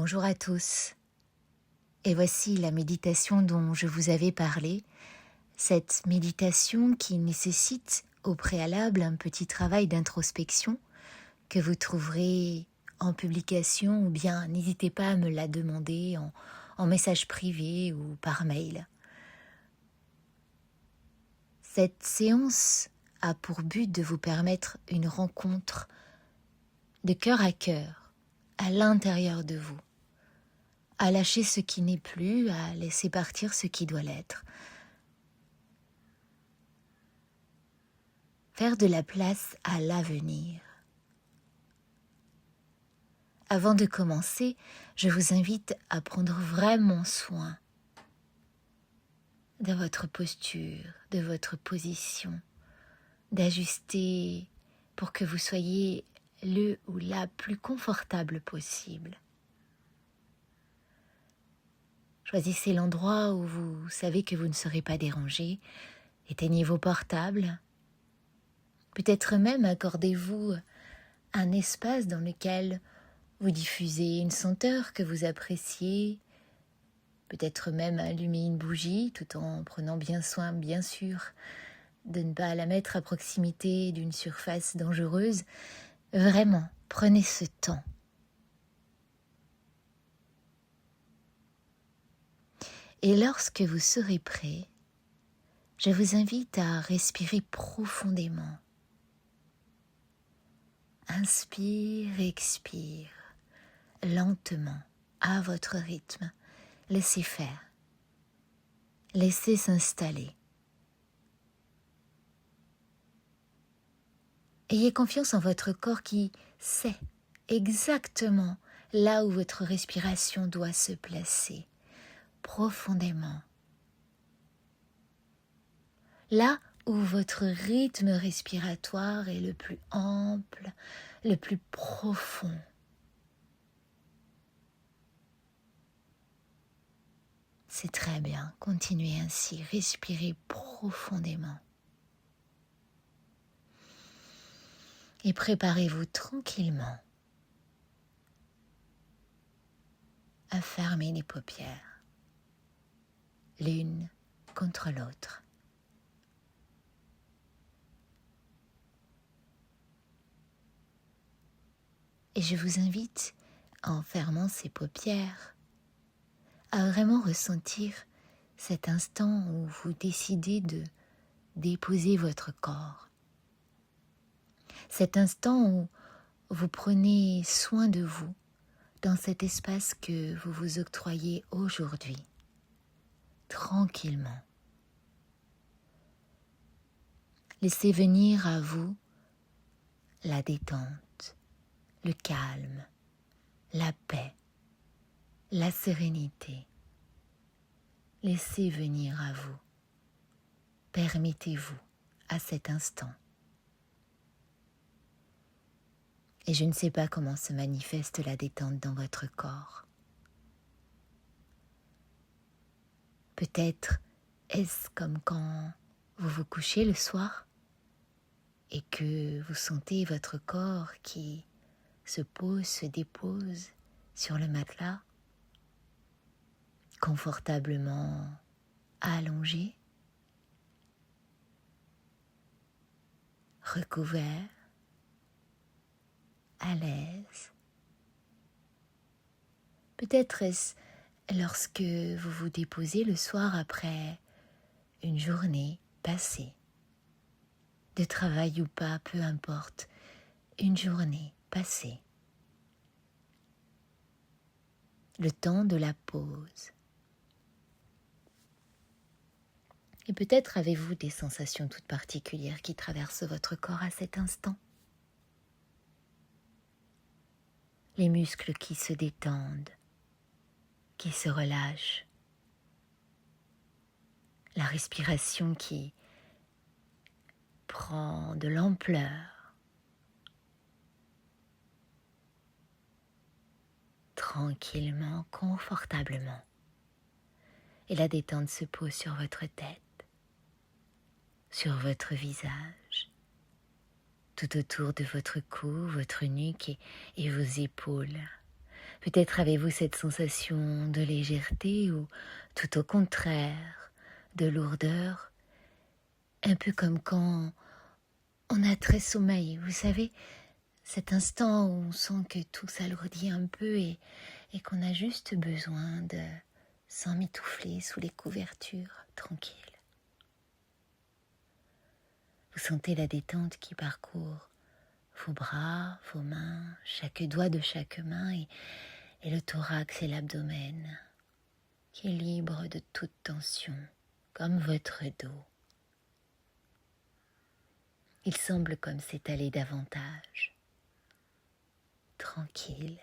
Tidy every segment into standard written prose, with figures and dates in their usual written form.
Bonjour à tous, et voici la méditation dont je vous avais parlé, cette méditation qui nécessite au préalable un petit travail d'introspection que vous trouverez en publication ou bien n'hésitez pas à me la demander en message privé ou par mail. Cette séance a pour but de vous permettre une rencontre de cœur à l'intérieur de vous, à lâcher ce qui n'est plus, à laisser partir ce qui doit l'être. Faire de la place à l'avenir. Avant de commencer, je vous invite à prendre vraiment soin de votre posture, de votre position, d'ajuster pour que vous soyez le ou la plus confortable possible. Choisissez l'endroit où vous savez que vous ne serez pas dérangé. Éteignez vos portables. Peut-être même accordez-vous un espace dans lequel vous diffusez une senteur que vous appréciez. Peut-être même allumer une bougie tout en prenant bien soin, bien sûr, de ne pas la mettre à proximité d'une surface dangereuse. Vraiment, prenez ce temps. Et lorsque vous serez prêt, je vous invite à respirer profondément. Inspire, expire, lentement, à votre rythme. Laissez faire. Laissez s'installer. Ayez confiance en votre corps qui sait exactement là où votre respiration doit se placer, profondément. Là où votre rythme respiratoire est le plus ample, le plus profond. C'est très bien, continuez ainsi, respirez profondément. Et préparez-vous tranquillement à fermer les paupières, l'une contre l'autre. Et je vous invite, en fermant ces paupières, à vraiment ressentir cet instant où vous décidez de déposer votre corps. Cet instant où vous prenez soin de vous dans cet espace que vous vous octroyez aujourd'hui, tranquillement. Laissez venir à vous la détente, le calme, la paix, la sérénité. Laissez venir à vous. Permettez-vous à cet instant. Et je ne sais pas comment se manifeste la détente dans votre corps. Peut-être est-ce comme quand vous vous couchez le soir et que vous sentez votre corps qui se pose, se dépose sur le matelas, confortablement allongé, recouvert, à l'aise. Peut-être est-ce lorsque vous vous déposez le soir après une journée passée, de travail ou pas, peu importe, une journée passée. Le temps de la pause. Et peut-être avez-vous des sensations toutes particulières qui traversent votre corps à cet instant. Les muscles qui se détendent, qui se relâchent. La respiration qui prend de l'ampleur. Tranquillement, confortablement. Et la détente se pose sur votre tête, sur votre visage, tout autour de votre cou, votre nuque et vos épaules. Peut-être avez-vous cette sensation de légèreté ou tout au contraire, de lourdeur, un peu comme quand on a très sommeil, vous savez, cet instant où on sent que tout s'alourdit un peu et qu'on a juste besoin de s'emmitoufler sous les couvertures, tranquille. Vous sentez la détente qui parcourt vos bras, vos mains, chaque doigt de chaque main et le thorax et l'abdomen qui est libre de toute tension, comme votre dos. Il semble comme s'étaler davantage, tranquille.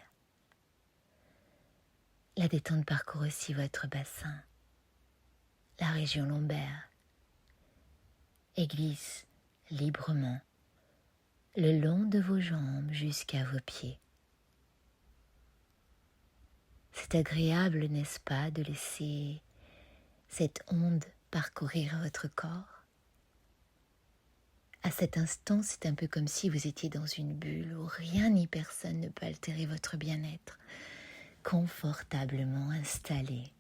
La détente parcourt aussi votre bassin, la région lombaire, et glisse librement le long de vos jambes jusqu'à vos pieds. C'est agréable, n'est-ce pas, de laisser cette onde parcourir votre corps. À cet instant, c'est un peu comme si vous étiez dans une bulle où rien ni personne ne peut altérer votre bien-être, confortablement installé.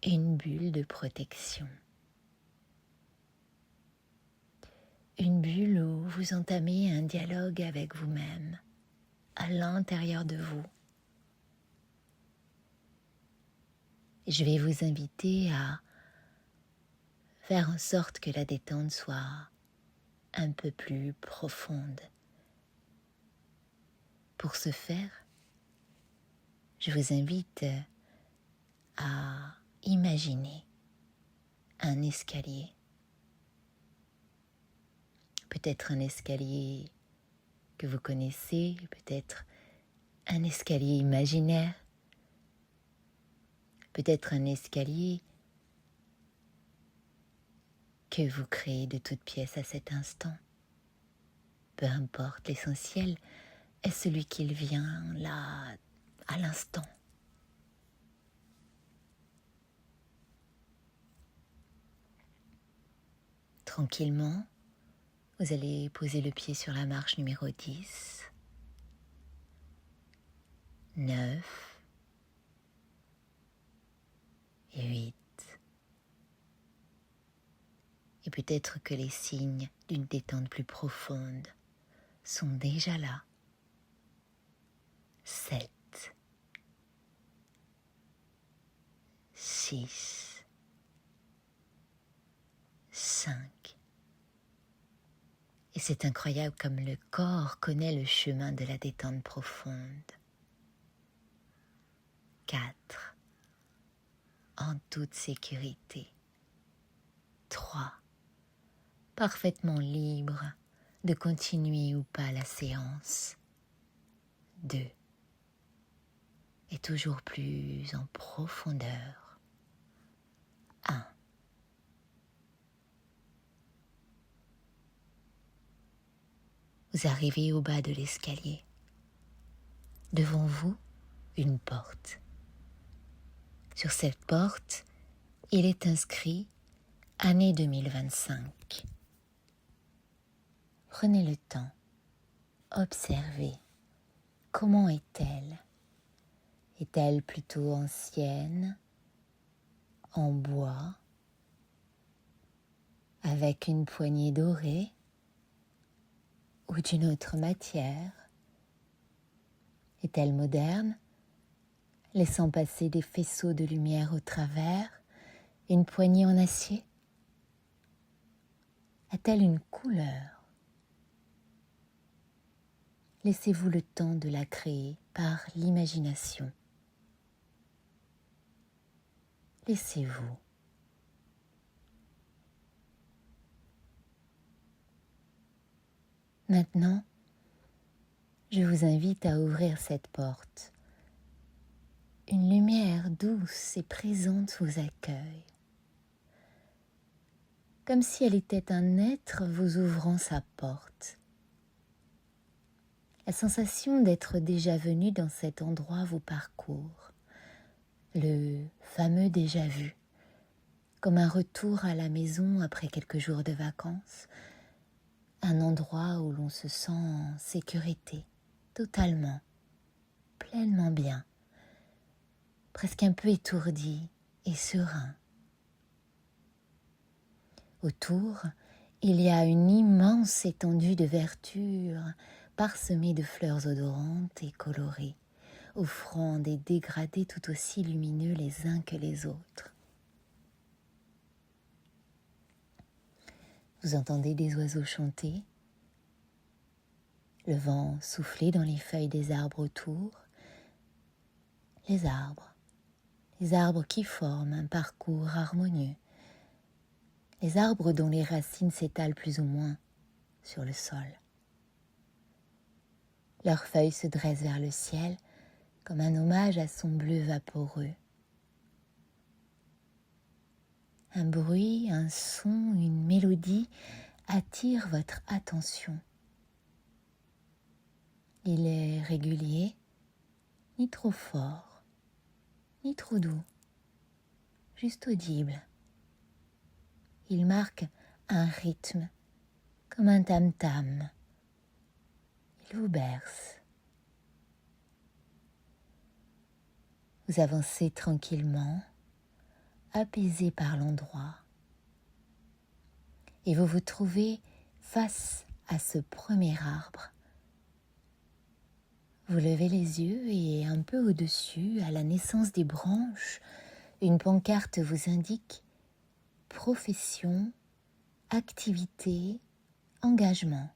Une bulle de protection. Une bulle où vous entamez un dialogue avec vous-même, à l'intérieur de vous. Je vais vous inviter à faire en sorte que la détente soit un peu plus profonde. Pour ce faire, je vous invite à imaginer un escalier. Peut-être un escalier que vous connaissez, peut-être un escalier imaginaire, peut-être un escalier que vous créez de toutes pièces à cet instant. Peu importe, l'essentiel est celui qu'il vient là, à l'instant. Tranquillement, vous allez poser le pied sur la marche numéro 10, 9, 8. Et peut-être que les signes d'une détente plus profonde sont déjà là. 7, 6, 5. Et c'est incroyable comme le corps connaît le chemin de la détente profonde. 4, en toute sécurité. 3, parfaitement libre de continuer ou pas la séance. 2, et toujours plus en profondeur. 1. Vous arrivez au bas de l'escalier. Devant vous, une porte. Sur cette porte, il est inscrit « Année 2025 ». Prenez le temps, observez. Comment est-elle? Est-elle plutôt ancienne, en bois, avec une poignée dorée ou d'une autre matière? Est-elle moderne, laissant passer des faisceaux de lumière au travers, une poignée en acier? A-t-elle une couleur? Laissez-vous le temps de la créer par l'imagination. Laissez-vous. Maintenant, je vous invite à ouvrir cette porte. Une lumière douce et présente vous accueille, comme si elle était un être vous ouvrant sa porte. La sensation d'être déjà venu dans cet endroit vous parcourt, le fameux déjà vu, comme un retour à la maison après quelques jours de vacances, un endroit où l'on se sent en sécurité, totalement, pleinement bien, presque un peu étourdi et serein. Autour, il y a une immense étendue de verdure parsemée de fleurs odorantes et colorées, offrant des dégradés tout aussi lumineux les uns que les autres. Vous entendez des oiseaux chanter, le vent souffler dans les feuilles des arbres autour, les arbres qui forment un parcours harmonieux, les arbres dont les racines s'étalent plus ou moins sur le sol. Leurs feuilles se dressent vers le ciel comme un hommage à son bleu vaporeux. Un bruit, un son, une mélodie attirent votre attention. Il est régulier, ni trop fort, ni trop doux, juste audible. Il marque un rythme, comme un tam-tam. Il vous berce. Vous avancez tranquillement, apaisé par l'endroit, et vous vous trouvez face à ce premier arbre. Vous levez les yeux et un peu au-dessus, à la naissance des branches, une pancarte vous indique profession, activité, engagement.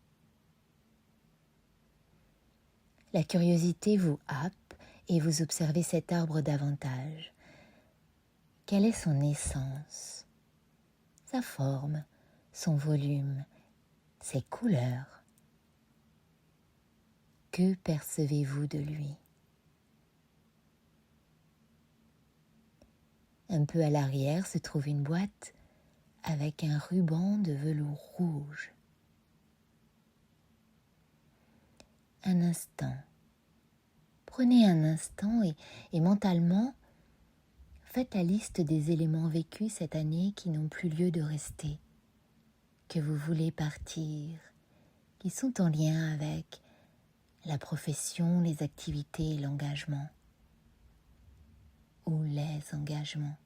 La curiosité vous happe et vous observez cet arbre davantage. Quelle est son essence, sa forme, son volume, ses couleurs? Que percevez-vous de lui? Un peu à l'arrière se trouve une boîte avec un ruban de velours rouge. Un instant. Prenez un instant et mentalement, faites la liste des éléments vécus cette année qui n'ont plus lieu de rester, que vous voulez partir, qui sont en lien avec la profession, les activités et l'engagement, ou les engagements.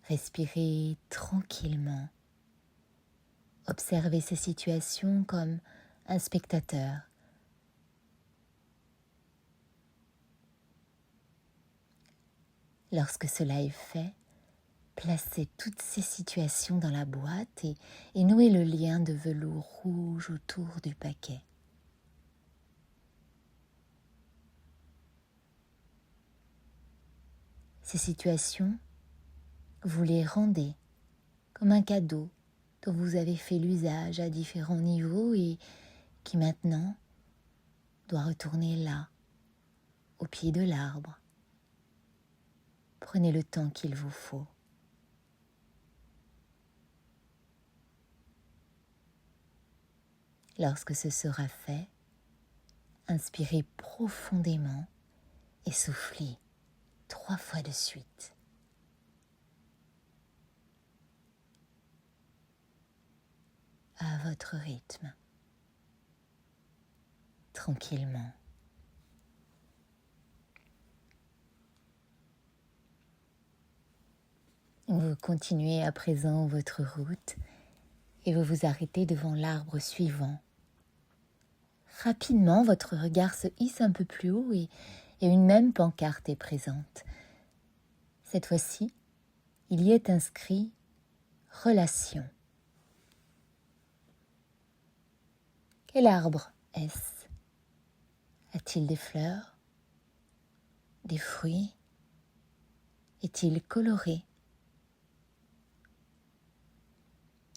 Respirez tranquillement. Observez ces situations comme un spectateur. Lorsque cela est fait, placez toutes ces situations dans la boîte et nouez le lien de velours rouge autour du paquet. Ces situations, vous les rendez comme un cadeau dont vous avez fait l'usage à différents niveaux et qui maintenant doit retourner là, au pied de l'arbre. Prenez le temps qu'il vous faut. Lorsque ce sera fait, inspirez profondément et soufflez 3 fois de suite. À votre rythme, tranquillement. Vous continuez à présent votre route et vous vous arrêtez devant l'arbre suivant. Rapidement, votre regard se hisse un peu plus haut et une même pancarte est présente. Cette fois-ci, il y est inscrit « Relation ». Quel arbre est-ce? A-t-il des fleurs? Des fruits? Est-il coloré?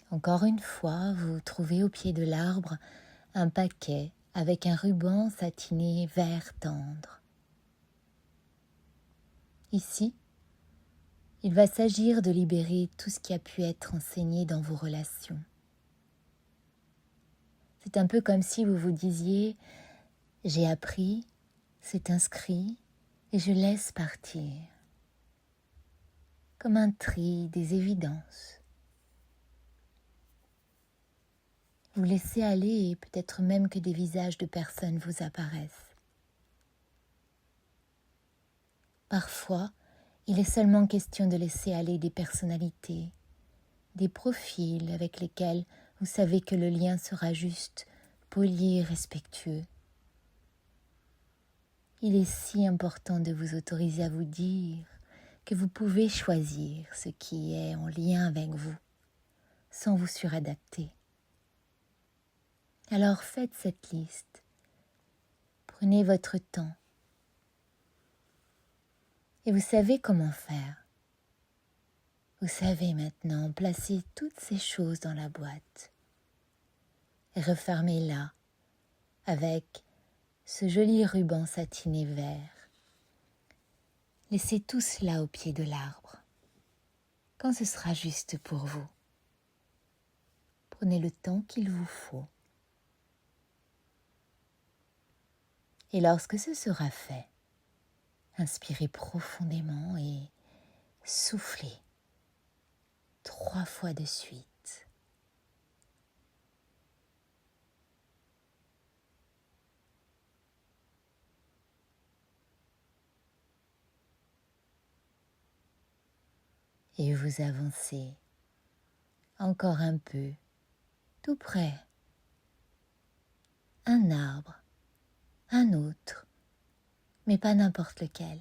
Encore une fois, vous trouvez au pied de l'arbre un paquet avec un ruban satiné vert tendre. Ici, il va s'agir de libérer tout ce qui a pu être enseigné dans vos relations. C'est un peu comme si vous vous disiez « J'ai appris, c'est inscrit et je laisse partir ». Comme un tri des évidences. Vous laissez aller et peut-être même que des visages de personnes vous apparaissent. Parfois, il est seulement question de laisser aller des personnalités, des profils avec lesquels vous savez que le lien sera juste, poli et respectueux. Il est si important de vous autoriser à vous dire que vous pouvez choisir ce qui est en lien avec vous, sans vous suradapter. Alors faites cette liste, prenez votre temps, et vous savez comment faire. Vous savez maintenant placer toutes ces choses dans la boîte et refermez-la avec ce joli ruban satiné vert. Laissez tout cela au pied de l'arbre, quand ce sera juste pour vous. Prenez le temps qu'il vous faut. Et lorsque ce sera fait, inspirez profondément et soufflez 3 fois de suite. Et vous avancez encore un peu, tout près. Un arbre, un autre, mais pas n'importe lequel.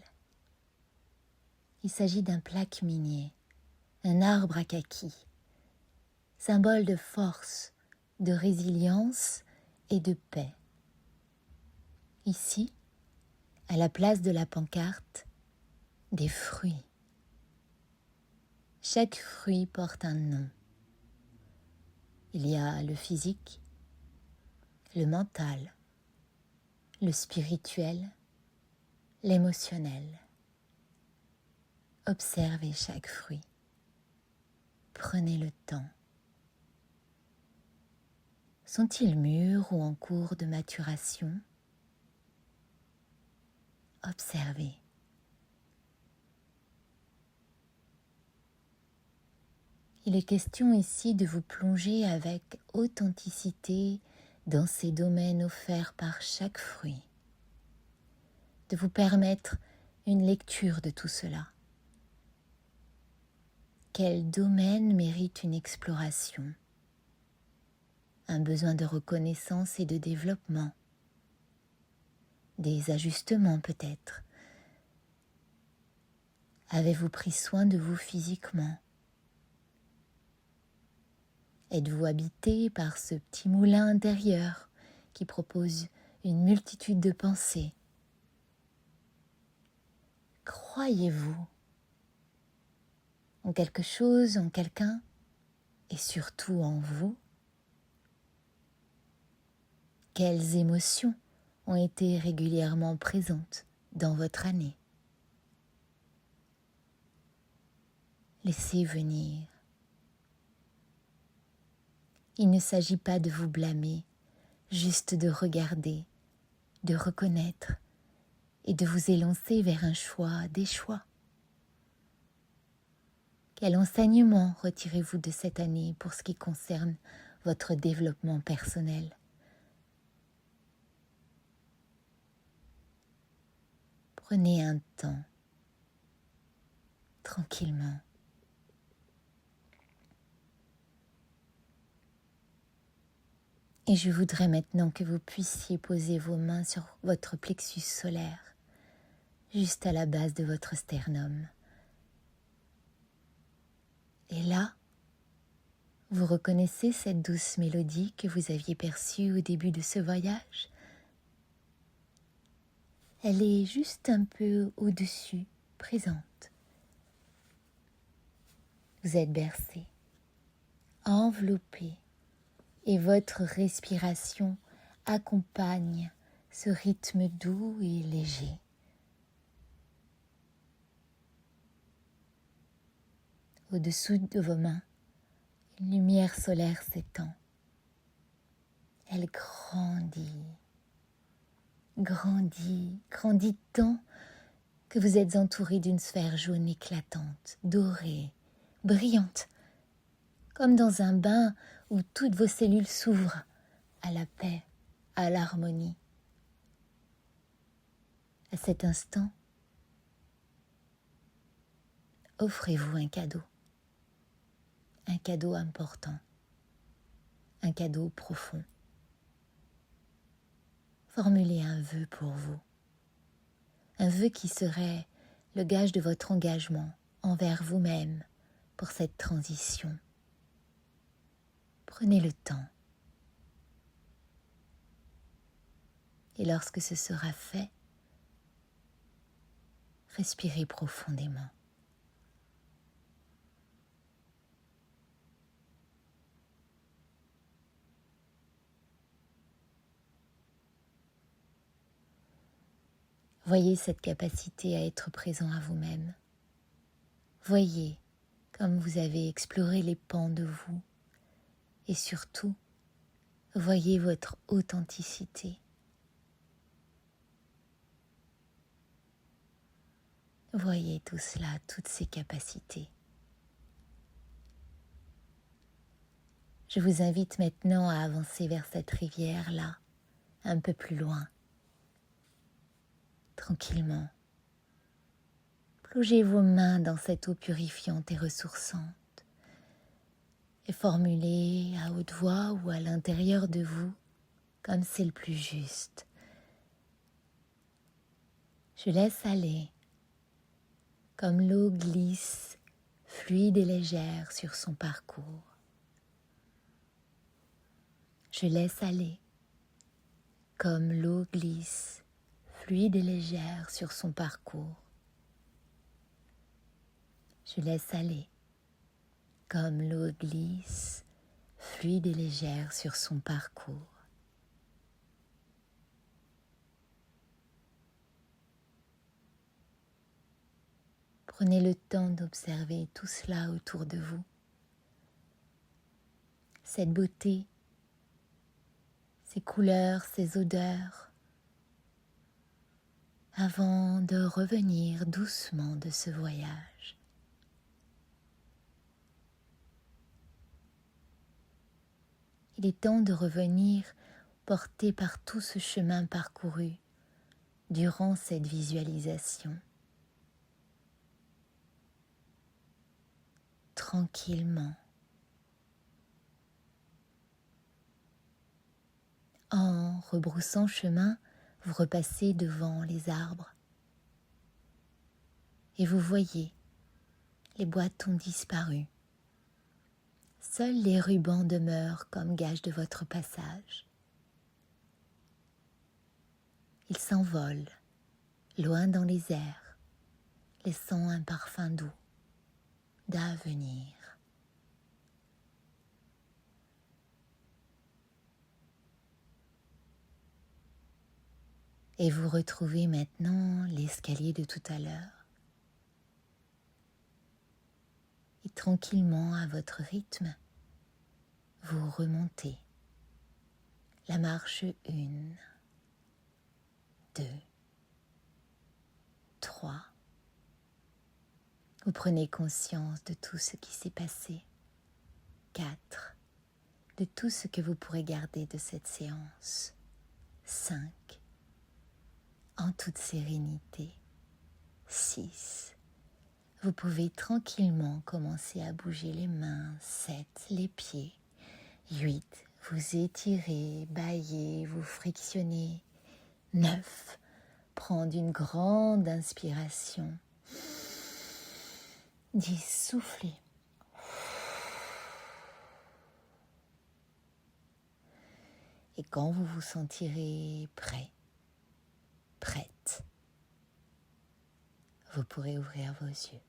Il s'agit d'un plaque minier, un arbre à kaki, symbole de force, de résilience et de paix. Ici, à la place de la pancarte, des fruits. Chaque fruit porte un nom. Il y a le physique, le mental, le spirituel, l'émotionnel. Observez chaque fruit. Prenez le temps. Sont-ils mûrs ou en cours de maturation? Observez. Il est question ici de vous plonger avec authenticité dans ces domaines offerts par chaque fruit, de vous permettre une lecture de tout cela. Quel domaine mérite une exploration? Un besoin de reconnaissance et de développement, des ajustements peut-être. Avez-vous pris soin de vous physiquement? Êtes-vous habité par ce petit moulin intérieur qui propose une multitude de pensées? Croyez-vous en quelque chose, en quelqu'un et surtout en vous? Quelles émotions ont été régulièrement présentes dans votre année? Laissez venir. Il ne s'agit pas de vous blâmer, juste de regarder, de reconnaître et de vous élancer vers un choix, des choix. Quel enseignement retirez-vous de cette année pour ce qui concerne votre développement personnel? Prenez un temps, tranquillement. Et je voudrais maintenant que vous puissiez poser vos mains sur votre plexus solaire, juste à la base de votre sternum. Et là, vous reconnaissez cette douce mélodie que vous aviez perçue au début de ce voyage? Elle est juste un peu au-dessus, présente. Vous êtes bercé, enveloppé, et votre respiration accompagne ce rythme doux et léger. Au-dessous de vos mains, une lumière solaire s'étend. Elle grandit, grandit, grandit tant que vous êtes entouré d'une sphère jaune éclatante, dorée, brillante, comme dans un bain où toutes vos cellules s'ouvrent à la paix, à l'harmonie. À cet instant, offrez-vous un cadeau important, un cadeau profond. Formulez un vœu pour vous, un vœu qui serait le gage de votre engagement envers vous-même pour cette transition. Prenez le temps. Et lorsque ce sera fait, respirez profondément. Voyez cette capacité à être présent à vous-même. Voyez comme vous avez exploré les pans de vous. Et surtout, voyez votre authenticité. Voyez tout cela, toutes ces capacités. Je vous invite maintenant à avancer vers cette rivière-là, un peu plus loin. Tranquillement. Plongez vos mains dans cette eau purifiante et ressourçante et formulez à haute voix ou à l'intérieur de vous, comme c'est le plus juste. Je laisse aller, comme l'eau glisse, fluide et légère sur son parcours. Je laisse aller, comme l'eau glisse, fluide et légère sur son parcours. Je laisse aller, comme l'eau glisse, fluide et légère sur son parcours. Prenez le temps d'observer tout cela autour de vous. Cette beauté, ces couleurs, ces odeurs, avant de revenir doucement de ce voyage. Il est temps de revenir porté par tout ce chemin parcouru durant cette visualisation. Tranquillement. En rebroussant chemin, vous repassez devant les arbres et vous voyez, les boîtes ont disparu. Seuls les rubans demeurent comme gage de votre passage. Ils s'envolent, loin dans les airs, laissant un parfum doux d'avenir. Et vous retrouvez maintenant l'escalier de tout à l'heure. Et tranquillement, à votre rythme, vous remontez la marche 1, 2, 3. Vous prenez conscience de tout ce qui s'est passé. 4. De tout ce que vous pourrez garder de cette séance. 5. En toute sérénité. 6. Vous pouvez tranquillement commencer à bouger les mains. 7. Les pieds. 8. Vous étirez, bâillez, vous frictionnez. 9. Prendre une grande inspiration. 10. Soufflez. Et quand vous vous sentirez prêt, prête, vous pourrez ouvrir vos yeux.